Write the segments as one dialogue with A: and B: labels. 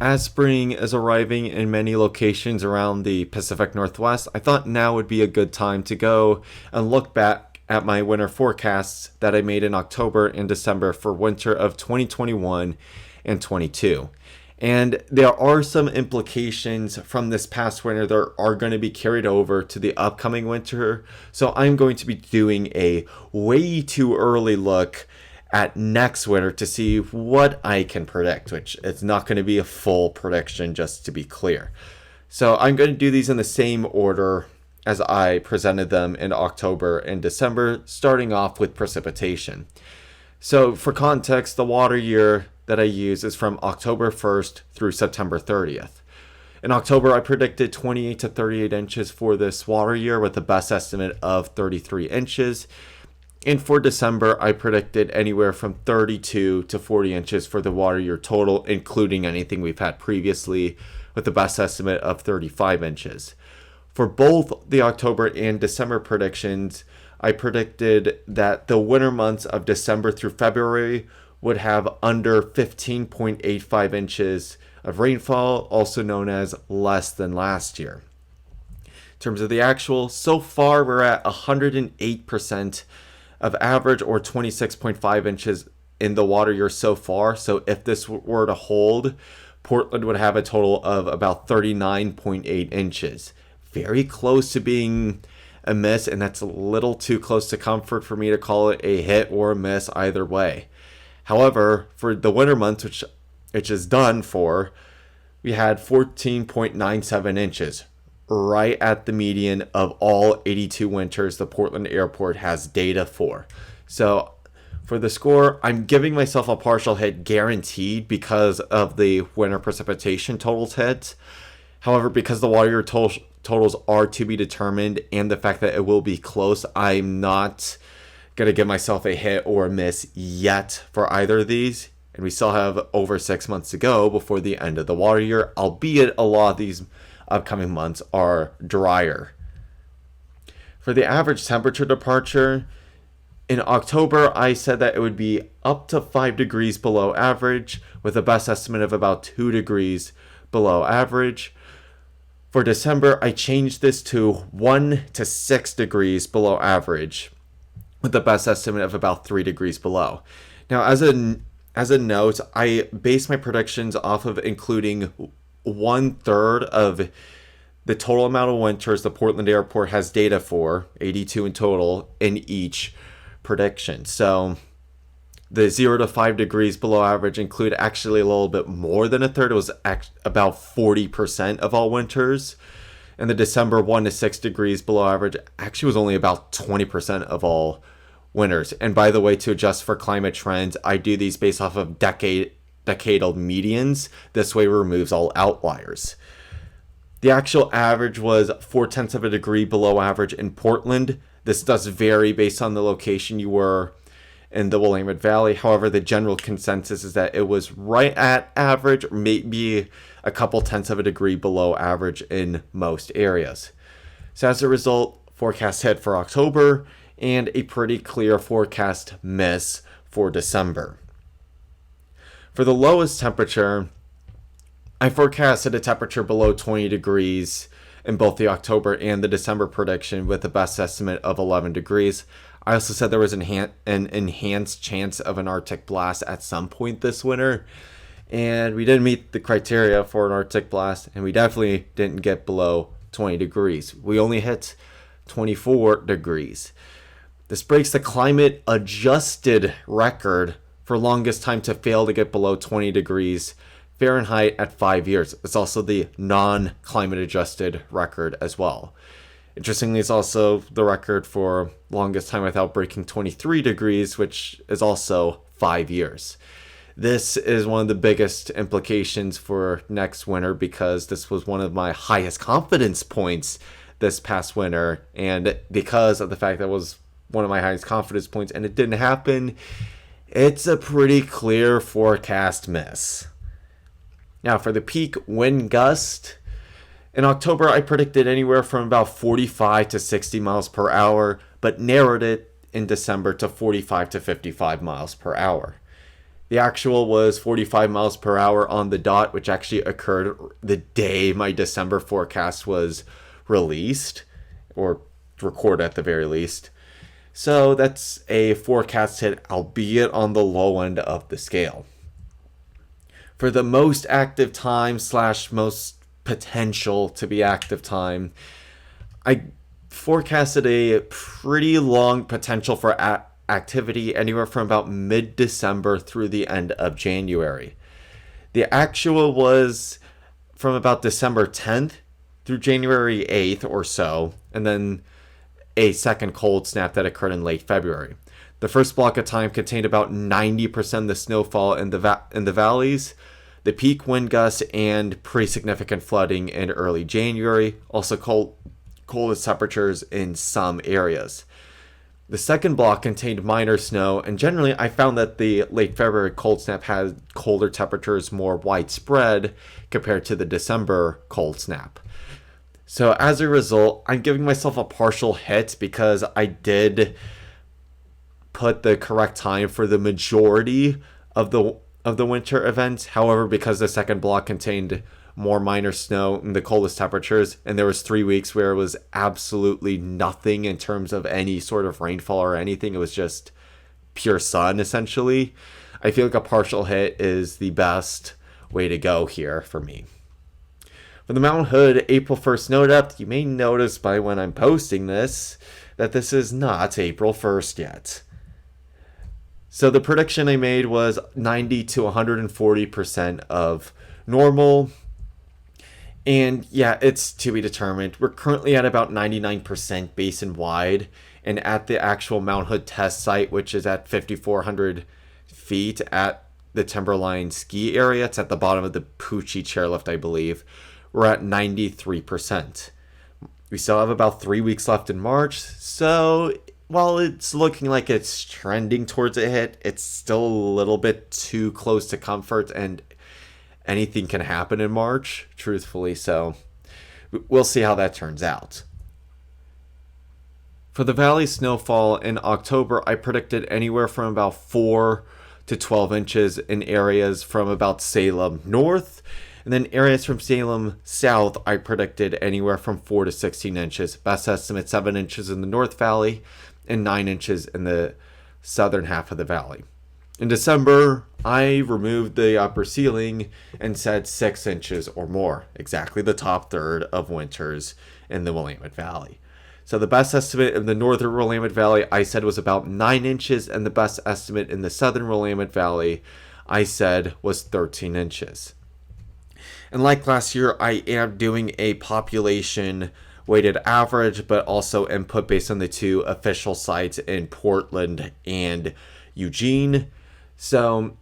A: As spring is arriving in many locations around the Pacific Northwest, I thought now would be a good time to go and look back at my winter forecasts that I made in October and December for winter of 2021 and 22. And there are some implications from this past winter that are going to be carried over to the upcoming winter. So I'm going to be doing a way too early look at next winter to see what I can predict, which it's not going to be a full prediction, just to be clear. So I'm going to do these in the same order as I presented them in October and December, starting off with precipitation. So for context, the water year that I use is from October 1st through September 30th. In October, I predicted 28 to 38 inches for this water year with a best estimate of 33 inches. And for December, I predicted anywhere from 32 to 40 inches for the water year total, including anything we've had previously, with the best estimate of 35 inches. For both the October and December predictions, I predicted that the winter months of December through February would have under 15.85 inches of rainfall, also known as less than last year. In terms of the actual, so far we're at 108% of average, or 26.5 inches in the water year so far. So if this were to hold, Portland would have a total of about 39.8 inches. Very close to being a miss, and that's a little too close to comfort for me to call it a hit or a miss either way. However, for the winter months, which is done for, we had 14.97 inches, right at the median of all 82 winters the Portland airport has data for. So for the score, I'm giving myself a partial hit guaranteed because of the winter precipitation totals hit. However, because the water year totals are to be determined and the fact that it will be close, I'm not going to give myself a hit or a miss yet for either of these. And we still have over 6 months to go before the end of the water year, albeit a lot of these upcoming months are drier. For the average temperature departure, in October, I said that it would be up to 5 degrees below average, with a best estimate of about 2 degrees below average. For December, I changed this to 1 to 6 degrees below average, with the best estimate of about 3 degrees below. Now, as a note, I base my predictions off of including 1/3 of the total amount of winters the Portland airport has data for, 82 in total, in each prediction. So the 0 to 5 degrees below average include actually a little bit more than a third. It was about 40% of all winters. And the December 1 to 6 degrees below average actually was only about 20% of all winters. And by the way, to adjust for climate trends, I do these based off of decadal medians. This way removes all outliers. The actual average was 0.4 of a degree below average in Portland. This does vary based on the location you were in the Willamette Valley. However, the general consensus is that it was right at average, or maybe a couple tenths of a degree below average in most areas. So as a result, forecast hit for October and a pretty clear forecast miss for December. For the lowest temperature, I forecasted a temperature below 20 degrees in both the October and the December prediction, with a best estimate of 11 degrees. I also said there was an enhanced chance of an Arctic blast at some point this winter, and we didn't meet the criteria for an Arctic blast, and we definitely didn't get below 20 degrees. We only hit 24 degrees. This breaks the climate adjusted record for longest time to fail to get below 20 degrees Fahrenheit at 5 years. It's also the non-climate adjusted record as well. Interestingly, it's also the record for longest time without breaking 23 degrees, which is also 5 years. This is one of the biggest implications for next winter, because this was one of my highest confidence points this past winter. And because of the fact that it was one of my highest confidence points and it didn't happen, it's a pretty clear forecast miss. Now, for the peak wind gust, in October, I predicted anywhere from about 45 to 60 miles per hour, but narrowed it in December to 45 to 55 miles per hour. The actual was 45 miles per hour on the dot, which actually occurred the day my December forecast was released, or recorded at the very least. So that's a forecast hit, albeit on the low end of the scale. For the most active time / most potential to be active time, I forecasted a pretty long potential for activity anywhere from about mid-December through the end of January. The actual was from about December 10th through January 8th or so, and then a second cold snap that occurred in late February. The first block of time contained about 90% of the snowfall in the valleys, the peak wind gusts, and pretty significant flooding in early January, also coldest temperatures in some areas. The second block contained minor snow, and generally I found that the late February cold snap had colder temperatures more widespread compared to the December cold snap. So as a result, I'm giving myself a partial hit because I did put the correct time for the majority of the winter events. However, because the second block contained more minor snow and the coldest temperatures, and there was 3 weeks where it was absolutely nothing in terms of any sort of rainfall or anything, it was just pure sun essentially, I feel like a partial hit is the best way to go here for me. For the Mount Hood April 1st snow depth, you may notice by when I'm posting this that this is not April 1st yet. So the prediction I made was 90 to 140% of normal. And yeah, it's to be determined. We're currently at about 99% basin wide, and at the actual Mount Hood test site, which is at 5,400 feet at the Timberline ski area, it's at the bottom of the Poochie chairlift, I believe, we're at 93%. We still have about 3 weeks left in March, so while it's looking like it's trending towards a hit, it's still a little bit too close to comfort, and anything can happen in March, truthfully, so we'll see how that turns out. For the valley snowfall in October, I predicted anywhere from about 4 to 12 inches in areas from about Salem north, and then areas from Salem south, I predicted anywhere from 4 to 16 inches. Best estimate 7 inches in the North Valley and 9 inches in the southern half of the valley. In December, I removed the upper ceiling and said 6 inches or more, exactly the top third of winters in the Willamette Valley. So the best estimate in the northern Willamette Valley, I said was about 9 inches, and the best estimate in the southern Willamette Valley, I said was 13 inches. And like last year, I am doing a population weighted average, but also input based on the two official sites in Portland and Eugene. So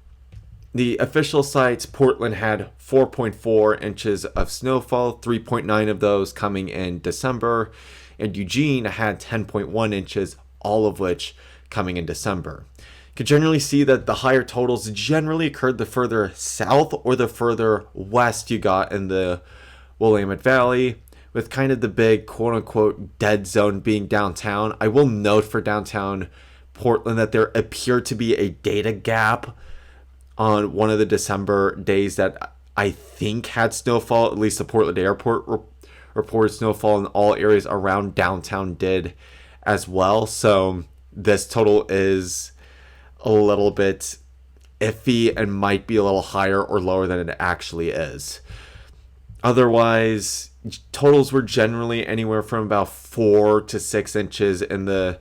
A: the official sites, Portland had 4.4 inches of snowfall, 3.9 of those coming in December, and Eugene had 10.1 inches, all of which coming in December. You can generally see that the higher totals generally occurred the further south or the further west you got in the Willamette Valley, with kind of the big quote-unquote dead zone being downtown. I will note for downtown Portland that there appeared to be a data gap on one of the December days that I think had snowfall. At least the Portland airport reported snowfall, and all areas around downtown did as well. So this total is a little bit iffy and might be a little higher or lower than it actually is. Otherwise, totals were generally anywhere from about 4 to 6 inches in the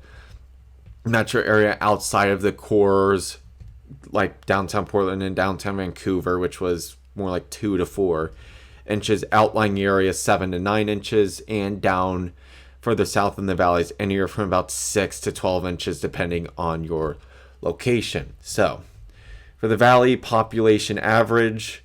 A: metro area outside of the cores, like downtown Portland and downtown Vancouver, which was more like 2 to 4 inches. Outlying areas 7 to 9 inches, and down further south in the valleys anywhere from about 6 to 12 inches depending on your location. So for the valley population average,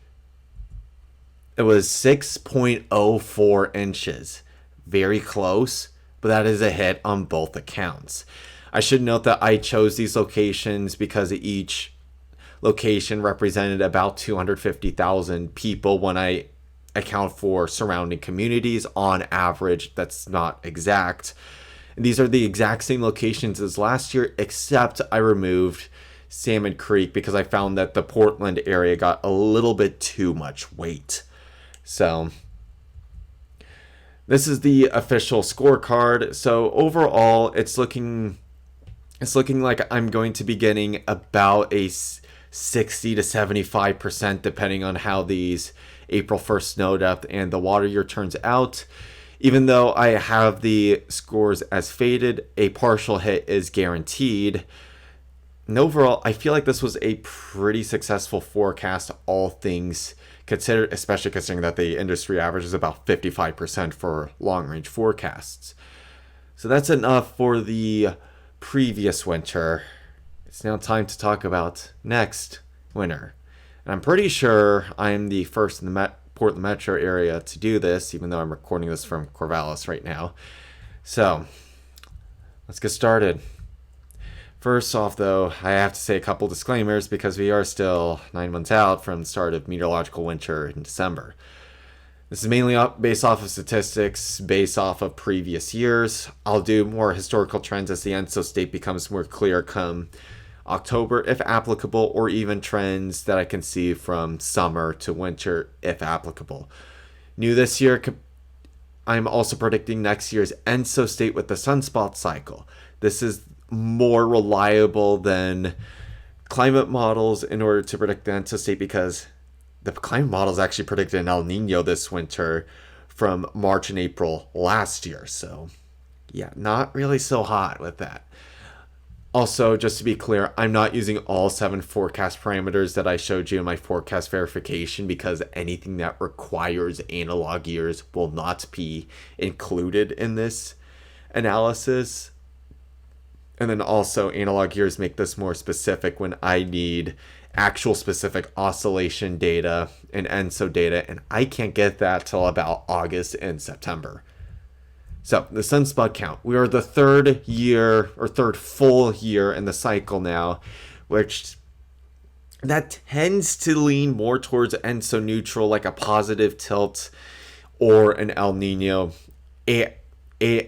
A: it was 6.04 inches. Very close, but that is a hit on both accounts. I should note that I chose these locations because each location represented about 250,000 people when I account for surrounding communities. On average, that's not exact. These are the exact same locations as last year, except I removed Salmon Creek because I found that the Portland area got a little bit too much weight. So this is the official scorecard. So overall, it's looking like I'm going to be getting about a 60 to 75% depending on how these April 1st snow depth and the water year turns out. Even though I have the scores as faded, a partial hit is guaranteed. And overall, I feel like this was a pretty successful forecast, all things considered, especially considering that the industry average is about 55% for long-range forecasts. So that's enough for the previous winter. It's now time to talk about next winter. And I'm pretty sure I'm the first in the Portland metro area to do this, even though I'm recording this from Corvallis right now. So let's get started. First off, though, I have to say a couple disclaimers because we are still 9 months out from the start of meteorological winter in December. This is mainly based off of statistics, based off of previous years. I'll do more historical trends as the ENSO state becomes more clear come October, if applicable, or even trends that I can see from summer to winter, if applicable. New this year, I'm also predicting next year's ENSO state with the SUNSPOT cycle. This is more reliable than climate models in order to predict the ENSO state because the climate models actually predicted an El Nino this winter from March and April last year. So yeah, not really so hot with that. Also, just to be clear, I'm not using all 7 forecast parameters that I showed you in my forecast verification because anything that requires analog years will not be included in this analysis. And then also analog years make this more specific when I need actual specific oscillation data and ENSO data, and I can't get that till about August and September. So the sunspot count, we are the third full year in the cycle now, which that tends to lean more towards ENSO neutral, like a positive tilt or an El Nino. 8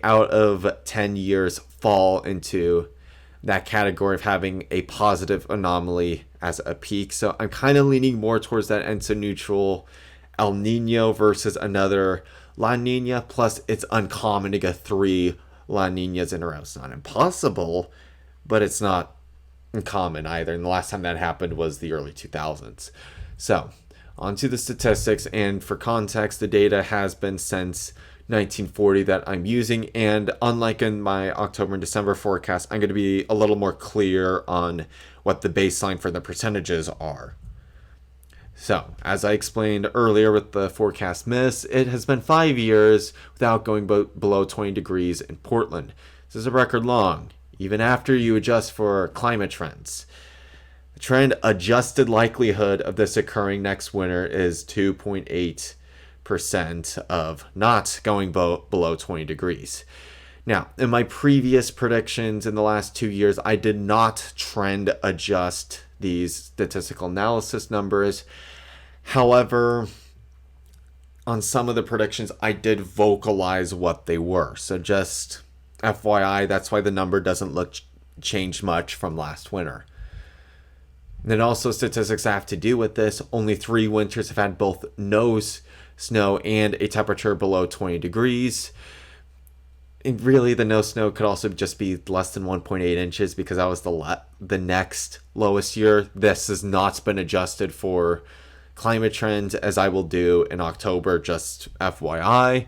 A: out of 10 years fall into that category of having a positive anomaly as a peak. So I'm kind of leaning more towards that ENSO neutral El Nino versus another La Nina. Plus, it's uncommon to get 3 La Ninas in a row. It's not impossible, but it's not uncommon either. And the last time that happened was the early 2000s. So onto the statistics. And for context, the data has been since 1940 that I'm using, and unlike in my October and December forecast, I'm going to be a little more clear on what the baseline for the percentages are. So, as I explained earlier with the forecast miss, it has been 5 years without going below 20 degrees in Portland. This is a record long, even after you adjust for climate trends. The trend adjusted likelihood of this occurring next winter is 2.8% of not going below 20 degrees. Now, in my previous predictions in the last 2 years, I did not trend adjust these statistical analysis numbers. However, on some of the predictions, I did vocalize what they were. So just FYI, that's why the number doesn't look change much from last winter. And then also statistics have to do with this. Only 3 winters have had both no snow and a temperature below 20 degrees. And really, the no snow could also just be less than 1.8 inches because that was the next lowest year. This has not been adjusted for climate trends, as I will do in October, just FYI.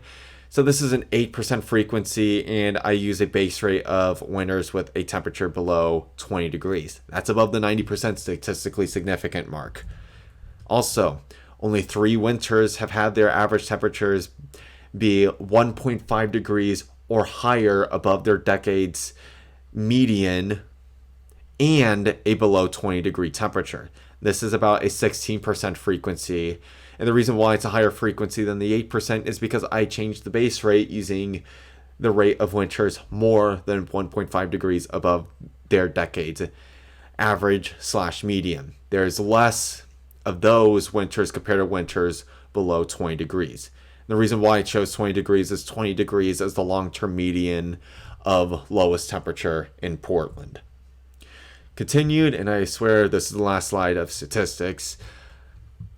A: So this is an 8% frequency, and I use a base rate of winters with a temperature below 20 degrees. That's above the 90% statistically significant mark. Also, only 3 winters have had their average temperatures be 1.5 degrees or higher above their decade's median and a below 20 degree temperature. This is about a 16% frequency. And the reason why it's a higher frequency than the 8% is because I changed the base rate using the rate of winters more than 1.5 degrees above their decade's average/median. There's less of those winters compared to winters below 20 degrees. And the reason why I chose 20 degrees is 20 degrees as the long-term median of lowest temperature in Portland. continued, and I swear this is the last slide of statistics.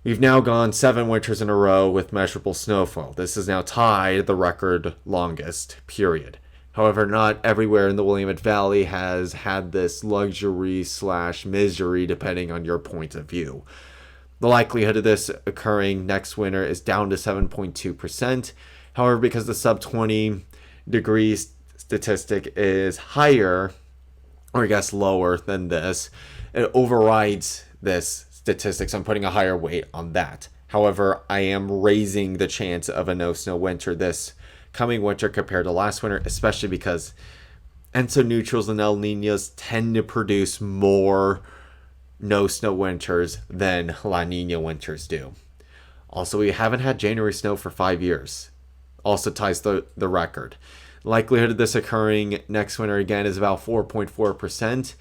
A: We've now gone 7 winters in a row with measurable snowfall. This is now tied the record longest period. However, not everywhere in the Willamette Valley has had this luxury / misery, depending on your point of view. The likelihood of this occurring next winter is down to 7.2%. However, because the sub 20 degrees statistic is higher, or I guess lower than this, it overrides this statistics. I'm putting a higher weight on that. However, I am raising the chance of a no-snow winter this coming winter compared to last winter, especially because ENSO neutrals and El Niños tend to produce more no-snow winters than La Nina winters do. Also, we haven't had January snow for 5 years. Also ties the record. Likelihood of this occurring next winter again is about 4.4%.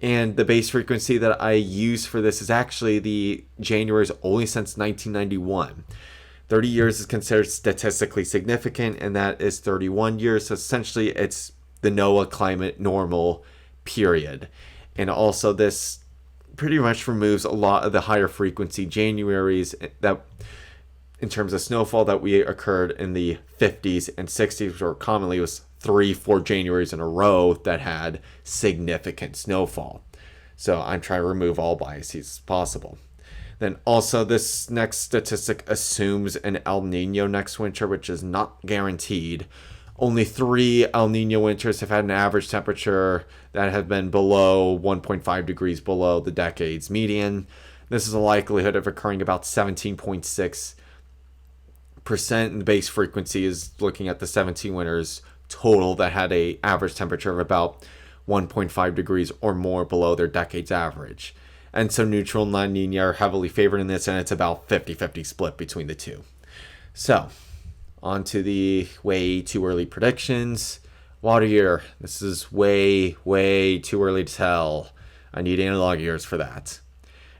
A: And the base frequency that I use for this is actually the January's only since 1991. 30 years is considered statistically significant, and that is 31 years. So essentially, it's the NOAA climate normal period. And also, this pretty much removes a lot of the higher frequency Januaries that, in terms of snowfall, that we occurred in the 50s and 60s, or commonly was 3-4 Januaries in a row that had significant snowfall. So I'm trying to remove all biases as possible. Then also, this next statistic assumes an El Nino next winter, which is not guaranteed. Only 3 El Nino winters have had an average temperature that have been below 1.5 degrees below the decade's median. This is a likelihood of occurring about 17.6%, and the base frequency is looking at the 17 winters total that had a average temperature of about 1.5 degrees or more below their decade's average. And so neutral and La Nina are heavily favored in this, and it's about 50-50 split between the two. So, on to the way too early predictions. Water year. This is way too early to tell. I need analog years for that.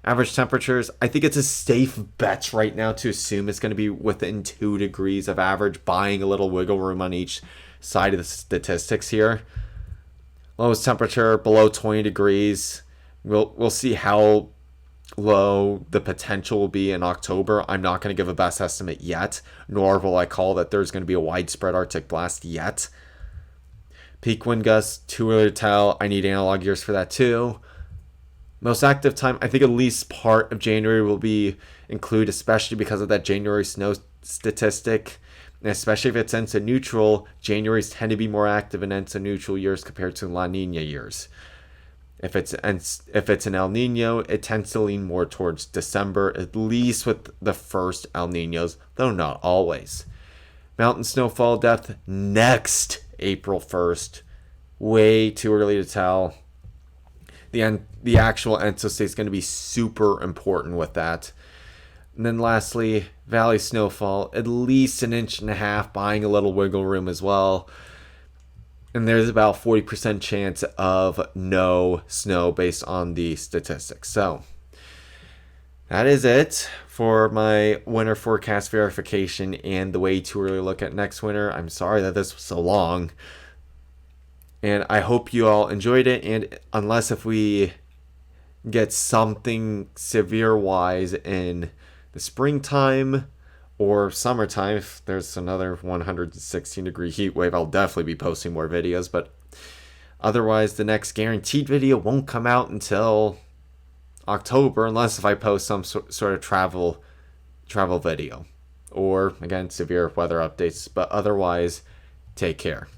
A: Average temperatures. I think it's a safe bet right now to assume it's going to be within 2 degrees of average, buying a little wiggle room on each side of the statistics here. Lowest temperature below 20 degrees. We'll see how low the potential will be in October. I'm not going to give a best estimate yet, nor will I call that there's going to be a widespread Arctic blast yet. Peak wind gusts, too early to tell. I need analog years for that too. Most active time, I think at least part of January will be included, especially because of that January snow statistic. And especially if it's ENSO neutral, Januaries tend to be more active in ENSO neutral years compared to La Nina years. If it's an El Nino, it tends to lean more towards December, at least with the first El Ninos, though not always. Mountain snowfall depth next April 1st. Way too early to tell. The actual ENSO state is going to be super important with that. And then lastly, valley snowfall, at least 1.5 inches, buying a little wiggle room as well. And there's about 40% chance of no snow based on the statistics. So that is it for my winter forecast verification and the way too early look at next winter. I'm sorry that this was so long. And I hope you all enjoyed it. And unless if we get something severe wise in the springtime or summertime, if there's another 116 degree heat wave, I'll definitely be posting more videos. But otherwise, the next guaranteed video won't come out until October, unless if I post some sort of travel video or, again, severe weather updates. But otherwise, take care.